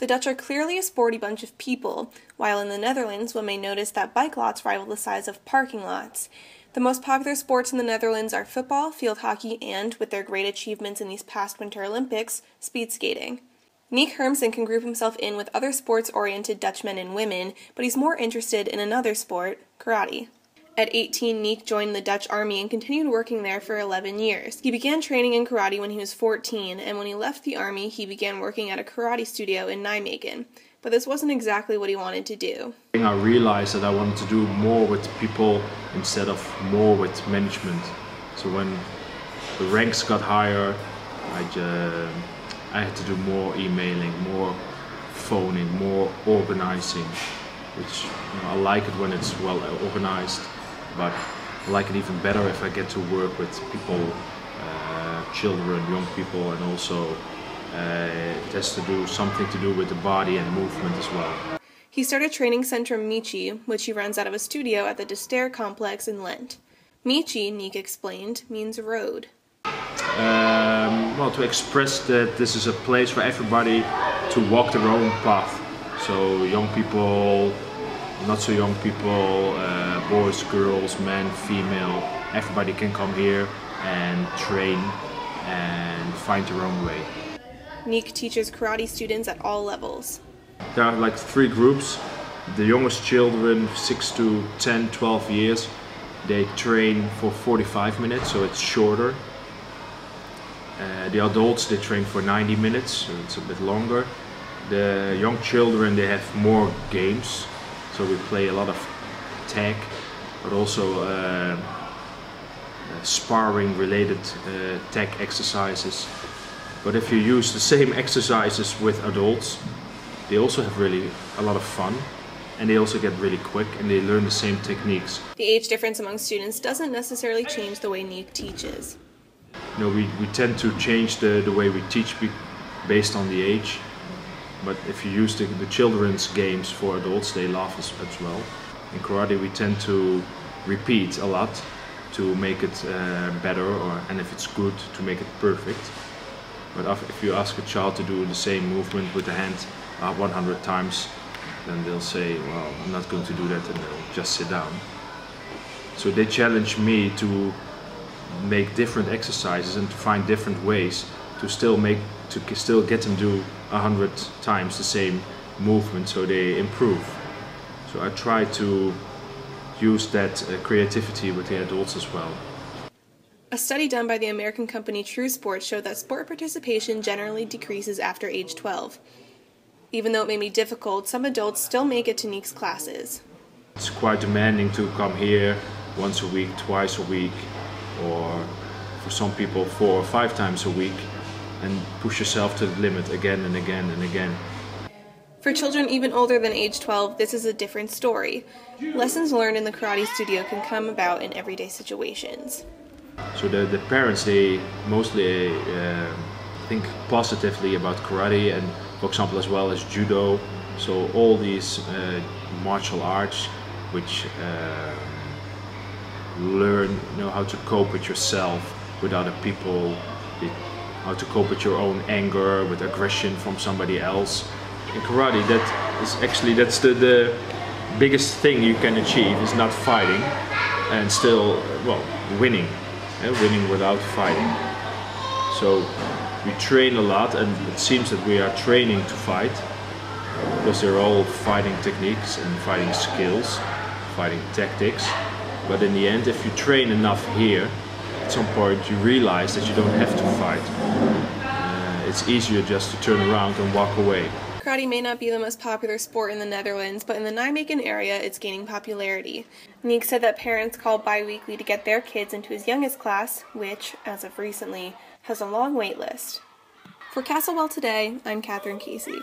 The Dutch are clearly a sporty bunch of people, while in the Netherlands one may notice that bike lots rival the size of parking lots. The most popular sports in the Netherlands are football, field hockey, and, with their great achievements in these past Winter Olympics, speed skating. Niek Hermsen can group himself in with other sports-oriented Dutch men and women, but he's more interested in another sport, karate. At 18, Niek joined the Dutch Army and continued working there for 11 years. He began training in karate when he was 14, and when he left the Army, he began working at a karate studio in Nijmegen. But this wasn't exactly what he wanted to do. I realized that I wanted to do more with people instead of more with management. So when the ranks got higher, I had to do more emailing, more phoning, more organizing, which I like it when it's well organized, but I like it even better if I get to work with people, children, young people, and also it has to do something to do with the body and movement as well. He started training Centrum Michi, which he runs out of a studio at the De Ster complex in Lent. Michi, Niek explained, means road. Well, to express that this is a place for everybody to walk their own path. So young people, not so young people, boys, girls, men, female, everybody can come here and train and find their own way. Niek teaches karate students at all levels. There are like 3 groups. The youngest children, 6 to 10, 12 years, they train for 45 minutes, so it's shorter. The adults, they train for 90 minutes, so it's a bit longer. The young children, they have more games, so we play a lot of tag, but also sparring related tag exercises. But if you use the same exercises with adults, they also have really a lot of fun, and they also get really quick and they learn the same techniques. The age difference among students doesn't necessarily change the way Niek teaches. You know, we tend to change the way we teach based on the age, but if you use the children's games for adults, they laugh as well. In karate we tend to repeat a lot to make it better, and if it's good, to make it perfect. But if you ask a child to do the same movement with the hand 100 times, then they'll say, well, I'm not going to do that, and they'll just sit down. So they challenge me to make different exercises and to find different ways to still get them do 100 times the same movement, so they improve. So I try to use that creativity with the adults as well. A study done by the American company True Sports showed that sport participation generally decreases after age 12. Even though it may be difficult, some adults still make it to Niek's classes. It's quite demanding to come here once a week, twice a week, or for some people 4 or 5 times a week, and push yourself to the limit again and again and again. For children even older than age 12, this is a different story. Lessons learned in the karate studio can come about in everyday situations. So the parents, they mostly think positively about karate, and for example as well as judo. So all these martial arts which learn, you know, how to cope with yourself, with other people, how to cope with your own anger, with aggression from somebody else. In karate, that's the biggest thing you can achieve, is not fighting and still, well, winning. Winning without fighting. So we train a lot, and it seems that we are training to fight, because they're all fighting techniques and fighting skills, fighting tactics. But in the end, if you train enough here, at some point you realize that you don't have to fight. It's easier just to turn around and walk away. Karate may not be the most popular sport in the Netherlands, but in the Nijmegen area it's gaining popularity. Niek said that parents call bi-weekly to get their kids into his youngest class, which, as of recently, has a long wait list. For Castlewell Today, I'm Catherine Casey.